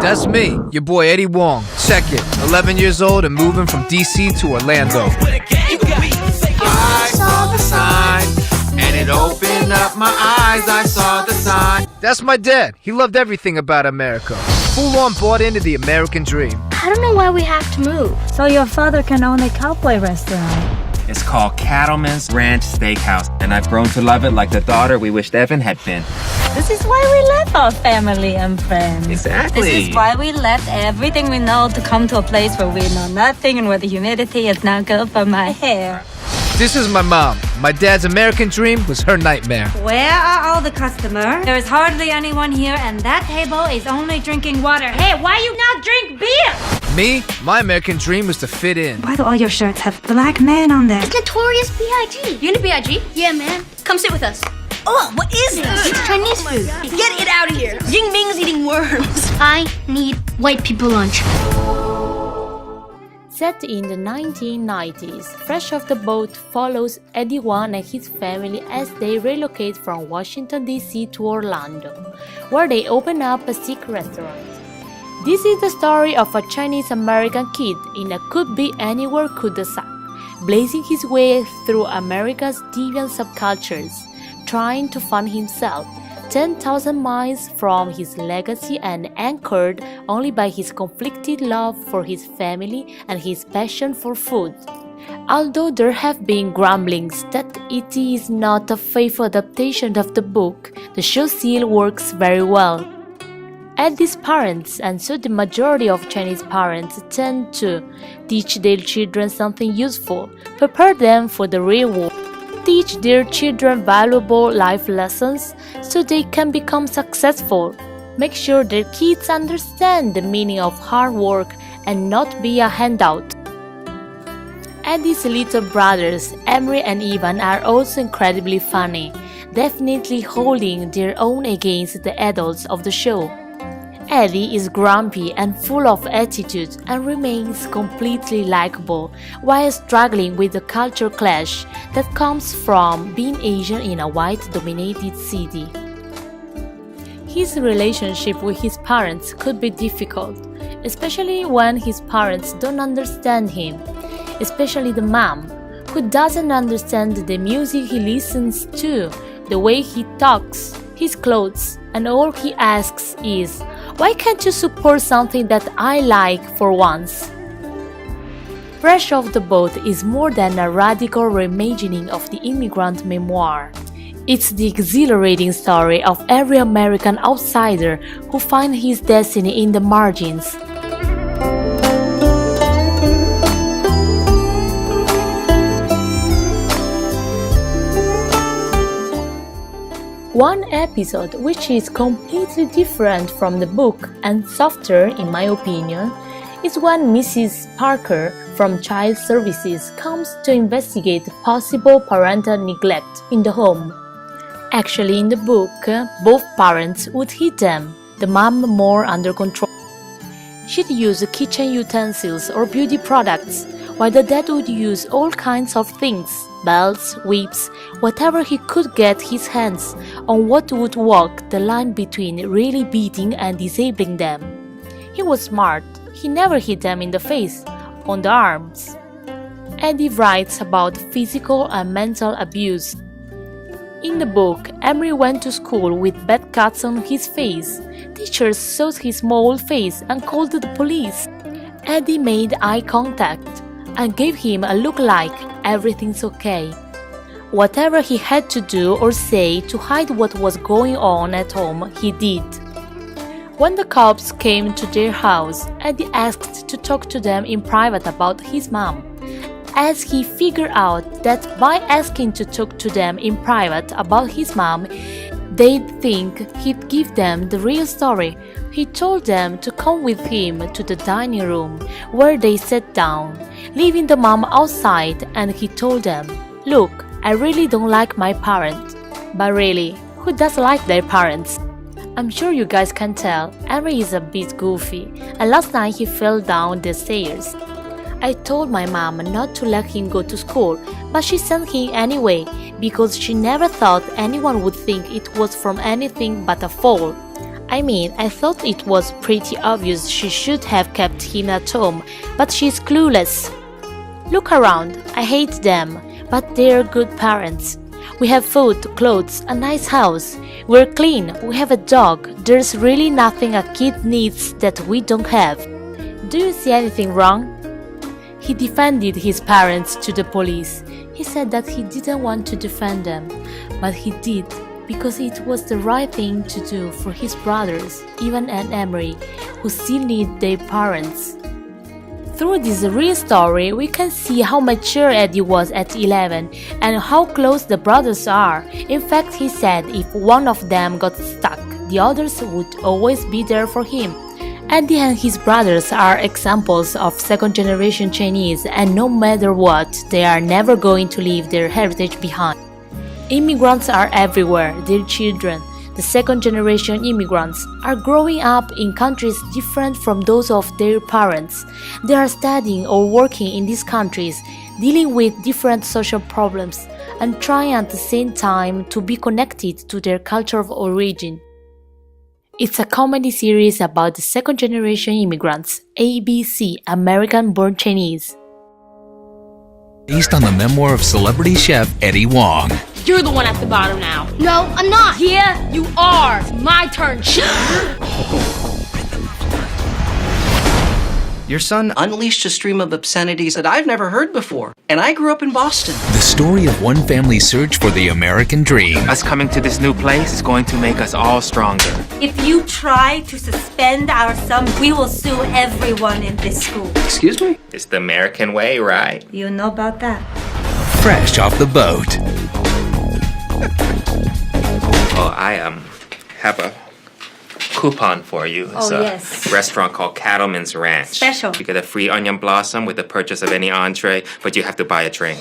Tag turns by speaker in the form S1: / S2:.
S1: That's me, your boy Eddie Wong. Check it, 11 years old and moving from DC to Orlando. I saw the sign, and it opened up my eyes. I saw the sign. That's my dad. He loved everything about America. Full on bought into the American dream.
S2: I don't know why we have to move.
S3: So your father can own a cowboy restaurant.
S4: It's called Cattleman's Ranch Steakhouse, and I've grown to love it like the daughter we wished Evan had been.
S3: This is why we left our family and friends.
S4: Exactly.
S3: This is why we left everything we know to come to a place where we know nothing and where the humidity is not good for my hair.
S1: This is my mom. My dad's American dream was her nightmare.
S5: Where are all the customers? There is hardly anyone here, and that table is only drinking water. Hey, why you not drink beer?
S1: Me, my American dream was to fit in.
S5: Why do all your shirts have black men on them?
S2: It's Notorious B.I.G.
S6: You into B.I.G.?
S2: Yeah, man.
S6: Come sit with us.
S5: Oh, what is this?
S2: It's Chinese food.
S6: Get it out of here. Ying Ming's eating worms.
S2: I need white people lunch.
S7: Set in the 1990s, Fresh Off the Boat follows Eddie Wong and his family as they relocate from Washington, D.C. to Orlando, where they open up a Sikh restaurant. This is the story of a Chinese-American kid in a could-be-anywhere cul-de-sac, blazing his way through America's deviant subcultures, trying to find himself 10,000 miles from his legacy and anchored only by his conflicted love for his family and his passion for food. Although there have been grumblings that it is not a faithful adaptation of the book, the show still works very well. Eddie's parents, and so the majority of Chinese parents, tend to teach their children something useful, prepare them for the real world, teach their children valuable life lessons so they can become successful, make sure their kids understand the meaning of hard work and not be a handout. Eddie's little brothers, Emery and Ivan, are also incredibly funny, definitely holding their own against the adults of the show. Eddie is grumpy and full of attitude and remains completely likable while struggling with the culture clash that comes from being Asian in a white-dominated city. His relationship with his parents could be difficult, especially when his parents don't understand him, especially the mom, who doesn't understand the music he listens to, the way he talks, his clothes, and all he asks is, "Why can't you support something that I like for once?" Fresh Off the Boat is more than a radical reimagining of the immigrant memoir. It's the exhilarating story of every American outsider who finds his destiny in the margins. One episode which is completely different from the book and softer, in my opinion, is when Mrs. Parker from Child Services comes to investigate possible parental neglect in the home. Actually, in the book, both parents would hit them, the mom more under control. She'd use kitchen utensils or beauty products, while the dad would use all kinds of things, belts, whips, whatever he could get his hands on, what would walk the line between really beating and disabling them. He was smart. He never hit them in the face, on the arms. Eddie writes about physical and mental abuse. In the book, Emery went to school with bad cuts on his face. Teachers saw his small face and called the police. Eddie made eye contact and gave him a look like everything's okay. Whatever he had to do or say to hide what was going on at home, he did. When the cops came to their house, Eddie asked to talk to them in private about his mom, as he figured out that by asking to talk to them in private about his mom, they'd think he'd give them the real story. He told them to come with him to the dining room, where they sat down, leaving the mom outside, and he told them, "Look, I really don't like my parents." But really, who does like their parents? I'm sure you guys can tell, Emery is a bit goofy, and last night he fell down the stairs. I told my mom not to let him go to school, but she sent him anyway, because she never thought anyone would think it was from anything but a fall. I mean, I thought it was pretty obvious she should have kept him at home, but she's clueless. Look around, I hate them, but they're good parents. We have food, clothes, a nice house. We're clean, we have a dog. There's really nothing a kid needs that we don't have. Do you see anything wrong? He defended his parents to the police. He said that he didn't want to defend them, but he did, because it was the right thing to do for his brothers, Ivan and Emery, who still need their parents. Through this real story, we can see how mature Eddie was at 11 and how close the brothers are. In fact, he said if one of them got stuck, the others would always be there for him. Eddie and his brothers are examples of second-generation Chinese, and no matter what, they are never going to leave their heritage behind. Immigrants are everywhere, their children, the second-generation immigrants, are growing up in countries different from those of their parents. They are studying or working in these countries, dealing with different social problems, and trying at the same time to be connected to their culture of origin. It's a comedy series about the second-generation immigrants, ABC, American-born Chinese.
S8: Based on the memoir of celebrity chef Eddie Wong.
S9: You're the one at the bottom now.
S2: No, I'm not.
S9: Yeah, you are. It's my turn.
S10: Your son unleashed a stream of obscenities that I've never heard before. And I grew up in Boston.
S8: The story of one family's search for the American dream.
S4: Us coming to this new place is going to make us all stronger.
S3: If you try to suspend our son, we will sue everyone in this school.
S10: Excuse me?
S4: It's the American way, right?
S3: You know about that?
S8: Fresh off the boat.
S4: Oh, I have a coupon for you. It's
S3: yes.
S4: a restaurant called Cattleman's Ranch.
S3: Special.
S4: You get a free onion blossom with the purchase of any entree, but you have to buy a drink.